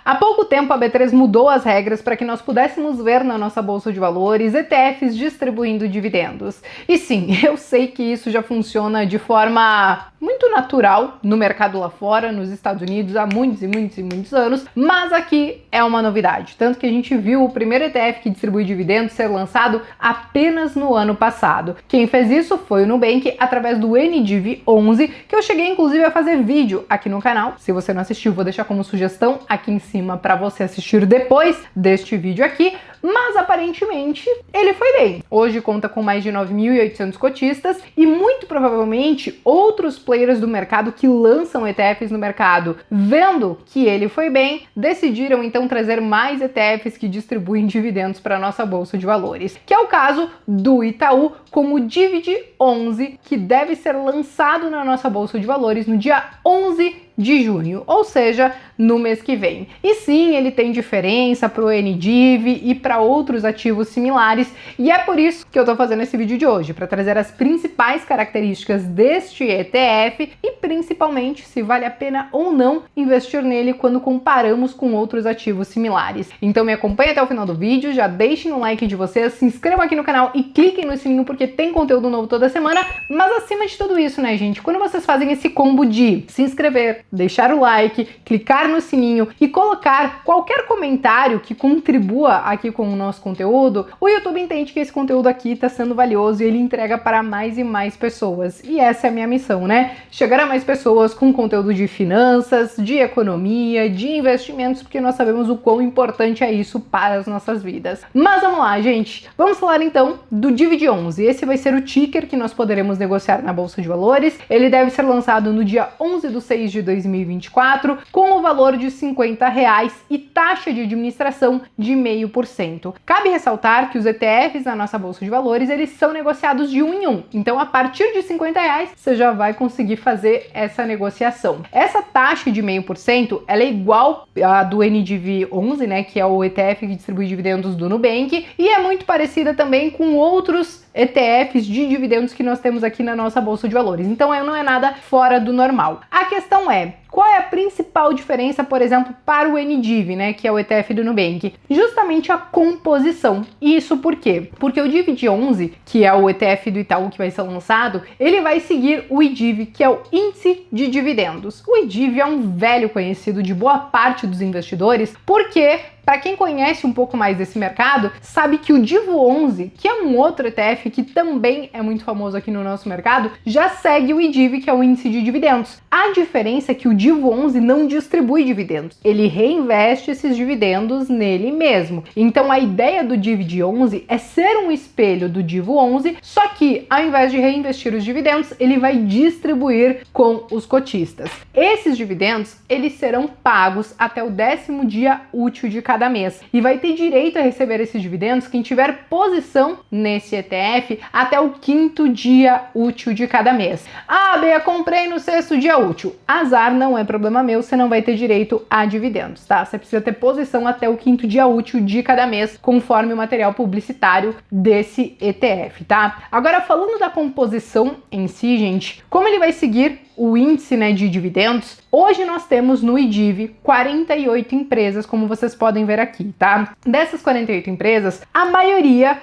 Há pouco tempo a B3 mudou as regras para que nós pudéssemos ver na nossa bolsa de valores ETFs distribuindo dividendos. E sim, eu sei que isso já funciona de forma muito natural no mercado lá fora, nos Estados Unidos, há muitos anos, mas aqui é uma novidade. Tanto que a gente viu o primeiro ETF que distribui dividendos ser lançado apenas no ano passado. Quem fez isso foi o Nubank através do NDIV11, que eu cheguei inclusive a fazer vídeo aqui no canal. Se você não assistiu, vou deixar como sugestão aqui em cima para você assistir depois deste vídeo aqui, mas aparentemente ele foi bem. Hoje conta com mais de 9.800 cotistas e muito provavelmente outros players do mercado que lançam ETFs no mercado, vendo que ele foi bem, decidiram então trazer mais ETFs que distribuem dividendos para a nossa bolsa de valores, que é o caso do Itaú com o Divid11, que deve ser lançado na nossa bolsa de valores no dia 11 de junho, ou seja, no mês que vem. E sim, ele tem diferença para o NDIV e para outros ativos similares, e é por isso que eu tô fazendo esse vídeo de hoje, para trazer as principais características deste ETF e principalmente se vale a pena ou não investir nele quando comparamos com outros ativos similares. Então me acompanhe até o final do vídeo, já deixem um like de vocês, se inscrevam aqui no canal e cliquem no sininho porque tem conteúdo novo toda semana, mas acima de tudo isso, né, gente, quando vocês fazem esse combo de se inscrever, deixar o like, clicar no sininho e colocar qualquer comentário que contribua aqui com o nosso conteúdo, o YouTube entende que esse conteúdo aqui está sendo valioso e ele entrega para mais e mais pessoas. E essa é a minha missão, né? Chegar a mais pessoas com conteúdo de finanças, de economia, de investimentos, porque nós sabemos o quão importante é isso para as nossas vidas. Mas vamos lá, gente. Vamos falar então do Divid11. Esse vai ser o ticker que nós poderemos negociar na Bolsa de Valores. Ele deve ser lançado no dia 11/6 de 2024, com o valor de R$50 e taxa de administração de 0,5%. Cabe ressaltar que os ETFs na nossa bolsa de valores, eles são negociados de 1 em 1. Então, a partir de R$50, você já vai conseguir fazer essa negociação. Essa taxa de 0,5%, ela é igual à do NDIV11, né, que é o ETF que distribui dividendos do Nubank, e é muito parecida também com outros ETFs de dividendos que nós temos aqui na nossa bolsa de valores. Então não é nada fora do normal. A questão é, qual é a principal diferença, por exemplo, para o NDIV, né, que é o ETF do Nubank? Justamente a composição. E isso por quê? Porque o Divid11, que é o ETF do Itaú que vai ser lançado, ele vai seguir o IDIV, que é o Índice de Dividendos. O IDIV é um velho conhecido de boa parte dos investidores, porque para quem conhece um pouco mais desse mercado, sabe que o Divo11, que é um outro ETF que também é muito famoso aqui no nosso mercado, já segue o IDIV, que é o índice de dividendos. A diferença é que o Divo11 não distribui dividendos, ele reinveste esses dividendos nele mesmo. Então a ideia do Divid11 é ser um espelho do Divo11, só que ao invés de reinvestir os dividendos, ele vai distribuir com os cotistas. Esses dividendos, eles serão pagos até o 10º dia útil de cada mês e vai ter direito a receber esses dividendos quem tiver posição nesse ETF até o 5º dia útil de cada mês. Ah, Bea, comprei no 6º dia útil. Azar, não é problema meu, você não vai ter direito a dividendos, tá? Você precisa ter posição até o 5º dia útil de cada mês, conforme o material publicitário desse ETF, tá? Agora, falando da composição em si, gente, como ele vai seguir o índice, né, de dividendos, hoje nós temos no IDIV 48 empresas, como vocês podem ver aqui, tá? Dessas 48 empresas, a maioria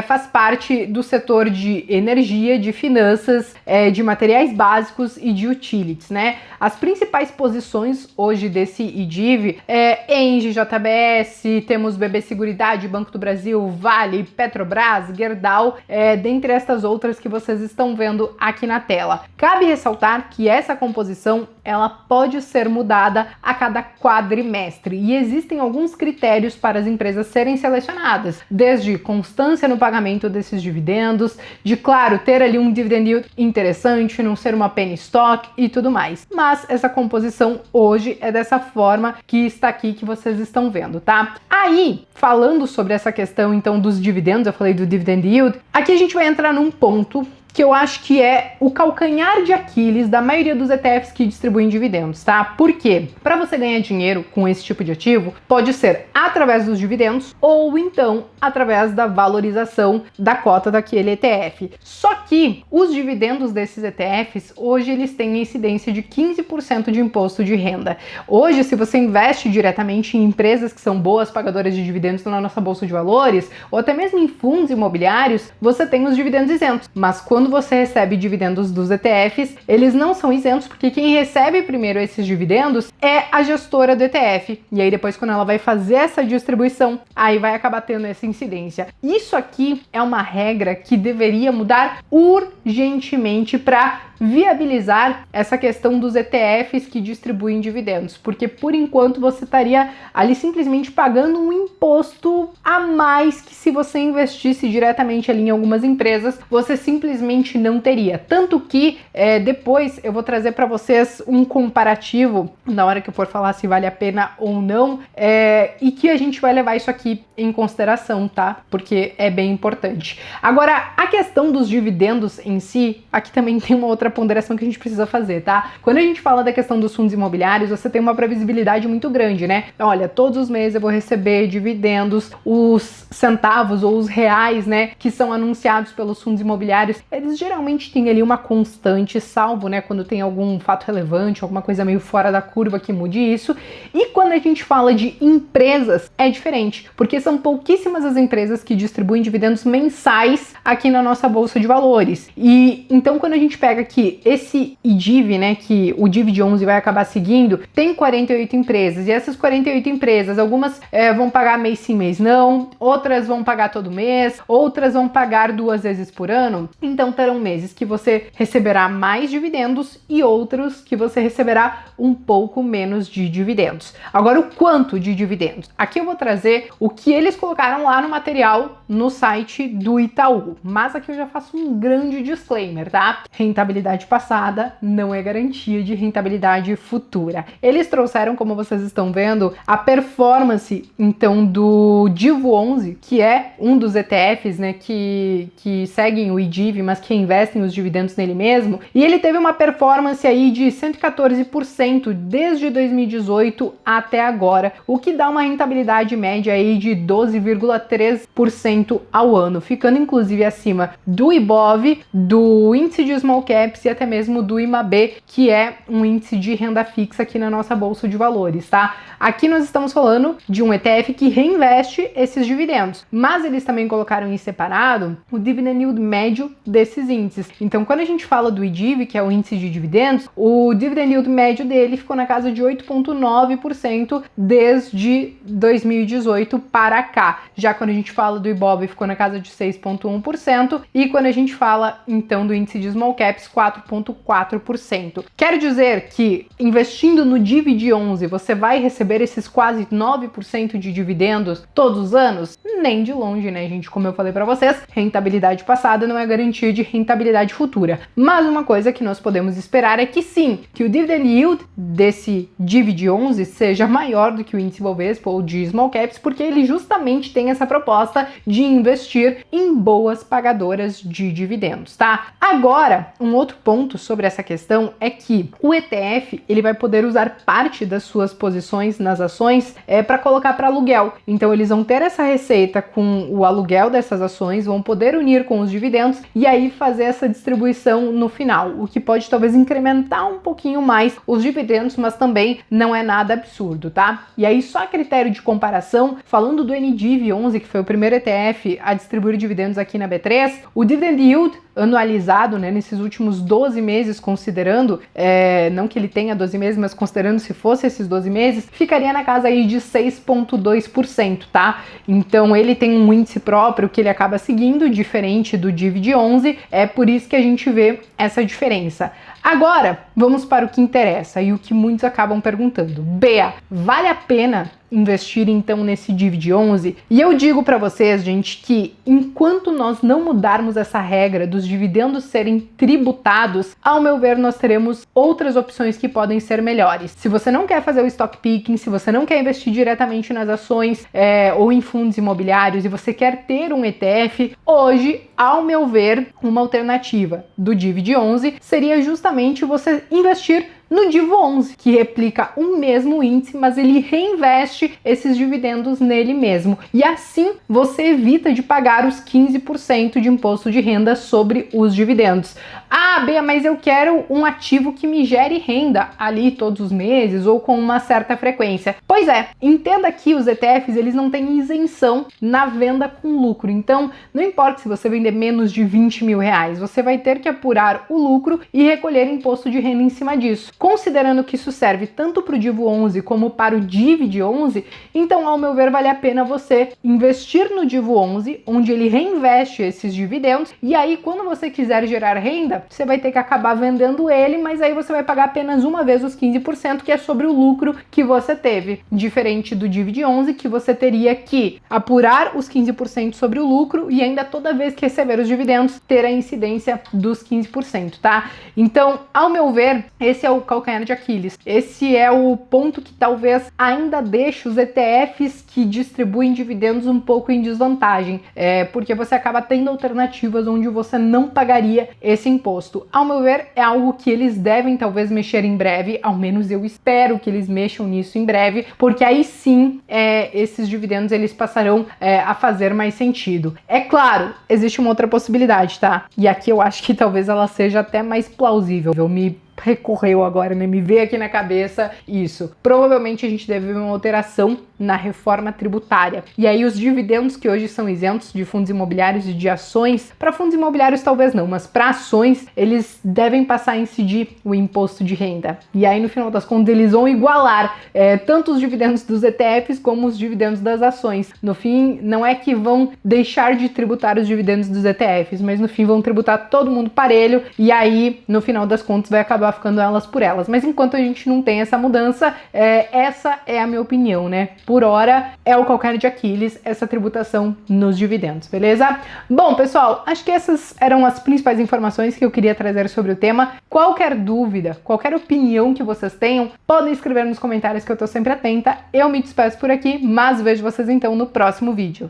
faz parte do setor de energia, de finanças, de materiais básicos e de utilities, né? As principais posições hoje desse IDIV Engie, JBS, temos BB Seguridade, Banco do Brasil, Vale, Petrobras, Gerdau, dentre estas outras que vocês estão vendo aqui na tela. Cabe ressaltar que essa composição, ela pode ser mudada a cada quadrimestre e existem alguns critérios para as empresas serem selecionadas, desde constância no pagamento desses dividendos, de, claro, ter ali um dividend yield interessante, não ser uma penny stock e tudo mais. Mas essa composição hoje é dessa forma que está aqui, que vocês estão vendo, tá? Aí, falando sobre essa questão, então, dos dividendos, eu falei do dividend yield, aqui a gente vai entrar num ponto que eu acho que é o calcanhar de Aquiles da maioria dos ETFs que distribuem dividendos, tá? Por quê? Para você ganhar dinheiro com esse tipo de ativo, pode ser através dos dividendos ou então através da valorização da cota daquele ETF. Só que os dividendos desses ETFs, hoje eles têm incidência de 15% de imposto de renda. Hoje, se você investe diretamente em empresas que são boas pagadoras de dividendos na nossa bolsa de valores, ou até mesmo em fundos imobiliários, você tem os dividendos isentos. Mas quando você recebe dividendos dos ETFs, eles não são isentos, porque quem recebe primeiro esses dividendos é a gestora do ETF. E aí depois, quando ela vai fazer essa distribuição, aí vai acabar tendo essa incidência. Isso aqui é uma regra que deveria mudar urgentemente para viabilizar essa questão dos ETFs que distribuem dividendos, porque por enquanto você estaria ali simplesmente pagando um imposto a mais que se você investisse diretamente ali em algumas empresas, você simplesmente não teria. Tanto que depois eu vou trazer para vocês um comparativo na hora que eu for falar se vale a pena ou não, e que a gente vai levar isso aqui em consideração, tá? Porque é bem importante. Agora, a questão dos dividendos em si, aqui também tem uma outra ponderação que a gente precisa fazer, tá? Quando a gente fala da questão dos fundos imobiliários, você tem uma previsibilidade muito grande, né? Olha, todos os meses eu vou receber dividendos, os centavos ou os reais, né, que são anunciados pelos fundos imobiliários, eles geralmente têm ali uma constante, salvo, né, quando tem algum fato relevante, alguma coisa meio fora da curva que mude isso. E quando a gente fala de empresas, é diferente, porque são pouquíssimas as empresas que distribuem dividendos mensais aqui na nossa bolsa de valores. E então quando a gente pega aqui esse IDIV, né, que o DIVID 11 vai acabar seguindo, tem 48 empresas, e essas 48 empresas, algumas vão pagar mês sim, mês não, outras vão pagar todo mês, outras vão pagar 2 vezes por ano. Então terão meses que você receberá mais dividendos e outros que você receberá um pouco menos de dividendos. Agora, o quanto de dividendos? Aqui eu vou trazer o que eles colocaram lá no material no site do Itaú, mas aqui eu já faço um grande disclaimer, tá? Rentabilidade passada não é garantia de rentabilidade futura. Eles trouxeram, como vocês estão vendo, a performance, então, do DIVO 11, que é um dos ETFs, né, que seguem o IDIV, mas que investem os dividendos nele mesmo, e ele teve uma performance aí de 114% desde 2018 até agora, o que dá uma rentabilidade média aí de 12,3% ao ano, ficando inclusive acima do IBOV, do índice de Small Caps e até mesmo do IMAB, que é um índice de renda fixa aqui na nossa bolsa de valores, tá? Aqui nós estamos falando de um ETF que reinveste esses dividendos, mas eles também colocaram em separado o dividend yield médio desses índices. Então, quando a gente fala do IDIV, que é o índice de dividendos, o dividend yield médio dele ficou na casa de 8,9% desde 2018 para cá. Já quando a gente fala do IBOV, ficou na casa de 6,1%, e quando a gente fala então do índice de Small Caps, 4,4%. Quero dizer que investindo no DIVID 11, você vai receber esses quase 9% de dividendos todos os anos? Nem de longe, né, gente? Como eu falei para vocês, rentabilidade passada não é garantia de rentabilidade futura. Mas uma coisa que nós podemos esperar é que sim, que o dividend yield desse DIVID 11 seja maior do que o índice Bovespa ou de Small Caps, porque ele justamente tem essa proposta de investir em boas pagadoras de dividendos, tá? Agora, um outro ponto sobre essa questão é que o ETF, ele vai poder usar parte das suas posições nas ações para colocar para aluguel. Então eles vão ter essa receita com o aluguel dessas ações, vão poder unir com os dividendos e aí fazer essa distribuição no final, o que pode talvez incrementar um pouquinho mais os dividendos, mas também não é nada absurdo, tá? E aí só a critério de comparação, falando do NDIV 11, que foi o primeiro ETF a distribuir dividendos aqui na B3, o dividend yield anualizado, né, nesses últimos 12 meses, considerando, não que ele tenha 12 meses, mas considerando se fosse esses 12 meses, ficaria na casa aí de 6,2%, tá? Então ele tem um índice próprio que ele acaba seguindo, diferente do DIVID 11, é por isso que a gente vê essa diferença. Agora, vamos para o que interessa e o que muitos acabam perguntando. Bea, vale a pena investir então nesse Divid 11? E eu digo para vocês, gente, que enquanto nós não mudarmos essa regra dos dividendos serem tributados, ao meu ver, nós teremos outras opções que podem ser melhores. Se você não quer fazer o stock picking, se você não quer investir diretamente nas ações ou em fundos imobiliários e você quer ter um ETF, hoje, ao meu ver, uma alternativa do Divid 11 seria justamente você investir no Divo 11, que replica o mesmo índice, mas ele reinveste esses dividendos nele mesmo. E assim você evita de pagar os 15% de imposto de renda sobre os dividendos. Ah, Bea, mas eu quero um ativo que me gere renda ali todos os meses ou com uma certa frequência. Pois é, entenda que os ETFs eles não têm isenção na venda com lucro. Então, não importa se você vender menos de 20 mil reais, você vai ter que apurar o lucro e recolher imposto de renda em cima disso. Considerando que isso serve tanto para o Divo 11 como para o Divid 11, então, ao meu ver, vale a pena você investir no Divo 11, onde ele reinveste esses dividendos, e aí, quando você quiser gerar renda, você vai ter que acabar vendendo ele, mas aí você vai pagar apenas uma vez os 15%, que é sobre o lucro que você teve. Diferente do Divid 11, que você teria que apurar os 15% sobre o lucro e ainda toda vez que receber os dividendos, ter a incidência dos 15%, tá? Então, ao meu ver, esse é o calcanhar de Aquiles. Esse é o ponto que talvez ainda deixe os ETFs que distribuem dividendos um pouco em desvantagem, porque você acaba tendo alternativas onde você não pagaria esse imposto. Ao meu ver, é algo que eles devem talvez mexer em breve, ao menos eu espero que eles mexam nisso em breve, porque aí sim esses dividendos eles passarão a fazer mais sentido. É claro, existe uma outra possibilidade, tá? E aqui eu acho que talvez ela seja até mais plausível. Me recorreu agora, né? Me veio aqui na cabeça isso. Provavelmente a gente deve ver uma alteração na reforma tributária. E aí os dividendos que hoje são isentos de fundos imobiliários e de ações, para fundos imobiliários talvez não, mas para ações eles devem passar a incidir o imposto de renda. E aí no final das contas eles vão igualar tanto os dividendos dos ETFs como os dividendos das ações. No fim, não é que vão deixar de tributar os dividendos dos ETFs, mas no fim vão tributar todo mundo parelho e aí no final das contas vai acabar ficando elas por elas. Mas enquanto a gente não tem essa mudança, essa é a minha opinião, né? Por hora, é o calcanhar de Aquiles essa tributação nos dividendos, beleza? Bom, pessoal, acho que essas eram as principais informações que eu queria trazer sobre o tema. Qualquer dúvida, qualquer opinião que vocês tenham, podem escrever nos comentários que eu tô sempre atenta. Eu me despeço por aqui, mas vejo vocês então no próximo vídeo.